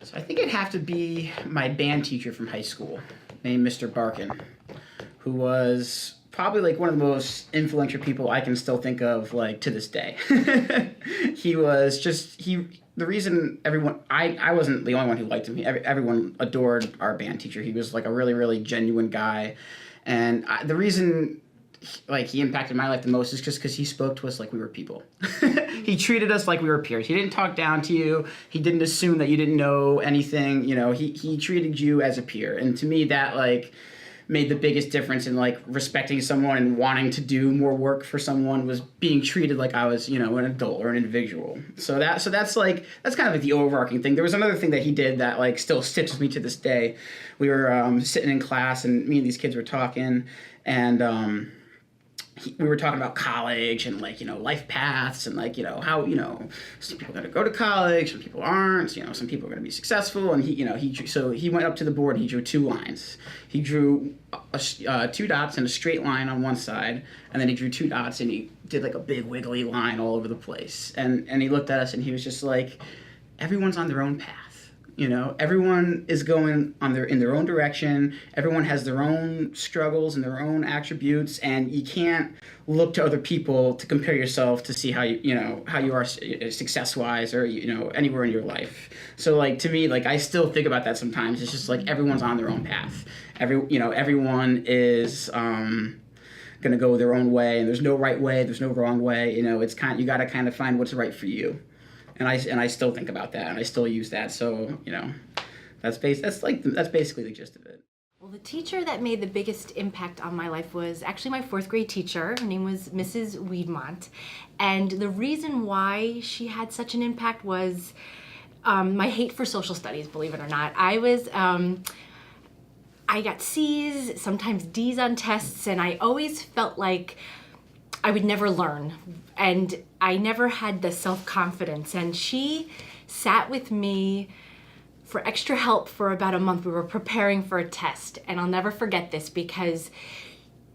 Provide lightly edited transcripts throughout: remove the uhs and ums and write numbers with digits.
So I think it'd have to be my band teacher from high school, named Mr. Barkin, who was probably like one of the most influential people I can still think of like to this day. He was just the reason everyone I wasn't the only one who liked him. Everyone adored our band teacher. He was like a really genuine guy, and the reason like he impacted my life the most is just because he spoke to us like we were people. He treated us like we were peers. He didn't talk down to you. He didn't assume that you didn't know anything. You know, he treated you as a peer, and to me that like made the biggest difference in like respecting someone and wanting to do more work for someone was being treated like I was, you know, an adult or an individual. That's like that's kind of like the overarching thing. There was another thing that he did that like still sticks with me to this day. We were sitting in class and me and these kids were talking and we were talking about college and like, you know, life paths and like, you know, how, you know, some people are going to go to college, some people aren't, you know, some people are going to be successful. And he, you know, so he went up to the board, he drew two lines. He drew two dots and a straight line on one side. And then he drew two dots and he did like a big wiggly line all over the place. And he looked at us and he was just like, everyone's on their own path. You know, everyone is going in their own direction. Everyone has their own struggles and their own attributes, and you can't look to other people to compare yourself to see how you are success wise or you know anywhere in your life. So like to me, like I still think about that sometimes. It's just like everyone's on their own path. Everyone is gonna go their own way, and there's no right way, there's no wrong way. You know, you got to kind of find what's right for you. And I still think about that, and I still use that. So you know, that's basically the gist of it. Well, the teacher that made the biggest impact on my life was actually my fourth grade teacher. Her name was Mrs. Weedmont, and the reason why she had such an impact was my hate for social studies. Believe it or not, I got C's, sometimes D's on tests, and I always felt like I would never learn, and I never had the self-confidence. And she sat with me for extra help for about a month. We were preparing for a test, and I'll never forget this because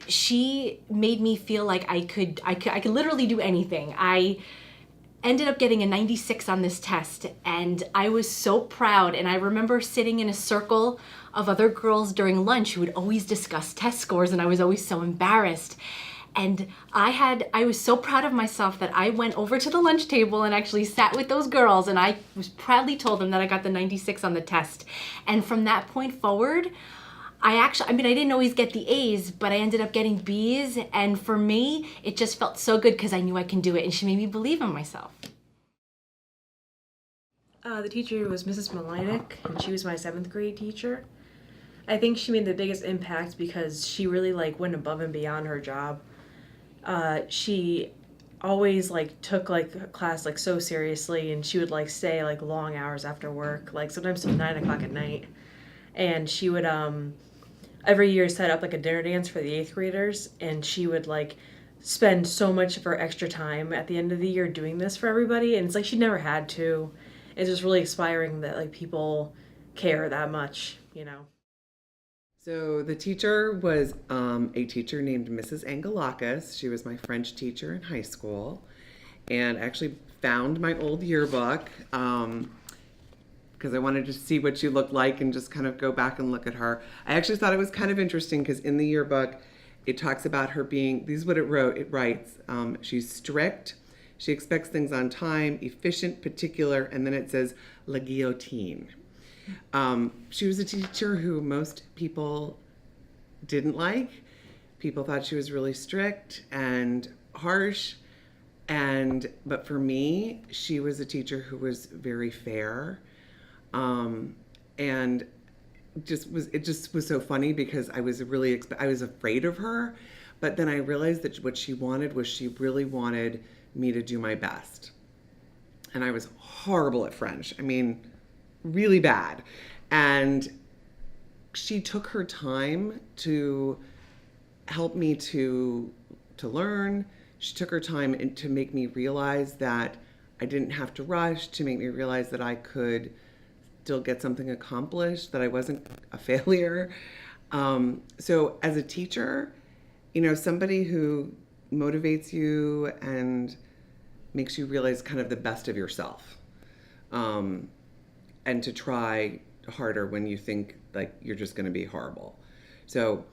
she made me feel like I could literally do anything. I ended up getting a 96 on this test, and I was so proud. And I remember sitting in a circle of other girls during lunch who would always discuss test scores, and I was always so embarrassed. And I was so proud of myself that I went over to the lunch table and actually sat with those girls, and I was proudly told them that I got the 96 on the test. And from that point forward, I didn't always get the A's, but I ended up getting B's. And for me, it just felt so good because I knew I can do it, and she made me believe in myself. The teacher was Mrs. Malinek, and she was my 7th grade teacher. I think she made the biggest impact because she really went above and beyond her job. She always took a class so seriously, and she would stay long hours after work, sometimes till 9 o'clock at night. And she would every year set up a dinner dance for the 8th graders, and she would spend so much of her extra time at the end of the year doing this for everybody, and it's she never had to. It's just really inspiring that people care that much, you know. So the teacher was a teacher named Mrs. Angelakis. She was my French teacher in high school, and I actually found my old yearbook because I wanted to see what she looked like and just kind of go back and look at her. I actually thought it was kind of interesting because in the yearbook, it talks about her being, this is what it wrote, it writes, she's strict, she expects things on time, efficient, particular, and then it says, la guillotine. She was a teacher who most people didn't like. People thought she was really strict and harsh. But for me, she was a teacher who was very fair. And it just was so funny because I was I was afraid of her, but then I realized that what she wanted was she really wanted me to do my best. And I was horrible at French. I mean, really bad. And she took her time to help me to learn. She took her time to make me realize that I didn't have to rush, to make me realize that I could still get something accomplished, that I wasn't a failure. So as a teacher, somebody who motivates you and makes you realize kind of the best of yourself. and to try harder when you think like you're just going to be horrible. So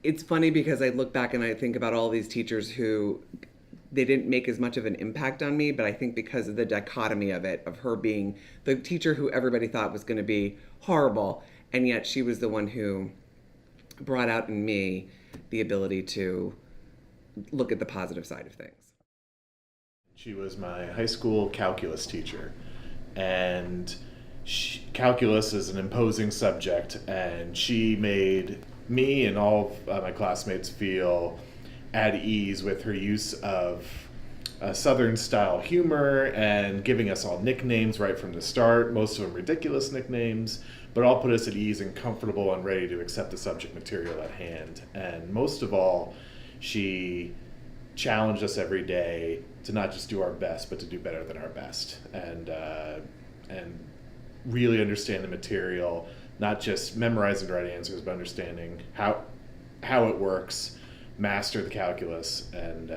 it's funny because I look back and I think about all these teachers who they didn't make as much of an impact on me, but I think because of the dichotomy of it, of her being the teacher who everybody thought was going to be horrible, and yet she was the one who brought out in me the ability to look at the positive side of things. She was my high school calculus teacher, and calculus is an imposing subject, and she made me and all of my classmates feel at ease with her use of Southern style humor and giving us all nicknames right from the start, most of them ridiculous nicknames, but all put us at ease and comfortable and ready to accept the subject material at hand. And most of all, she challenged us every day to not just do our best, but to do better than our best, and really understand the material, not just memorizing the right answers, but understanding how it works, master the calculus, and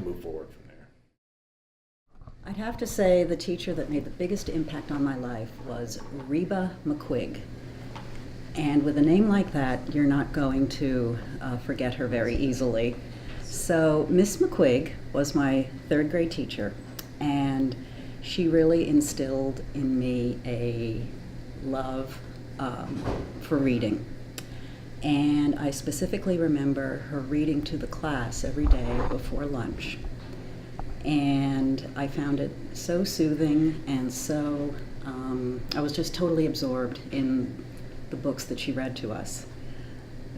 move forward from there. I'd have to say the teacher that made the biggest impact on my life was Reba McQuigg. And with a name like that, you're not going to forget her very easily. So Miss McQuigg was my third grade teacher, and she really instilled in me a love for reading. And I specifically remember her reading to the class every day before lunch. And I found it so soothing, and so I was just totally absorbed in the books that she read to us.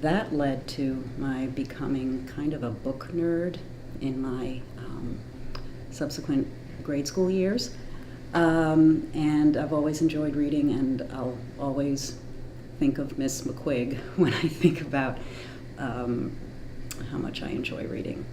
That led to my becoming kind of a book nerd in my subsequent grade school years. And I've always enjoyed reading, and I'll always think of Miss McQuigg when I think about how much I enjoy reading.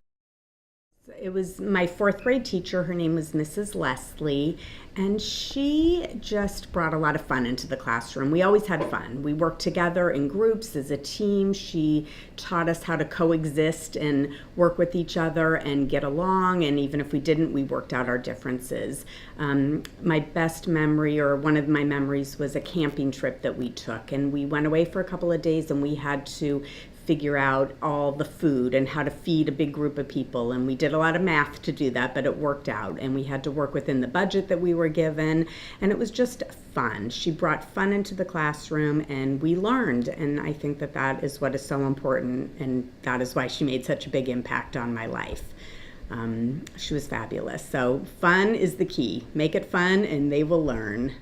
It was my fourth grade teacher. Her name was Mrs. Leslie, and she just brought a lot of fun into the classroom. We always had fun. We worked together in groups as a team. She taught us how to coexist and work with each other and get along, and even if we didn't, we worked out our differences. My best memory, or one of my memories, was a camping trip that we took, and we went away for a couple of days, and we had to figure out all the food and how to feed a big group of people, and we did a lot of math to do that, but it worked out, and we had to work within the budget that we were given, and it was just fun. She brought fun into the classroom, and we learned, and I think that that is what is so important, and that is why she made such a big impact on my life. She was fabulous. So fun is the key. Make it fun and they will learn.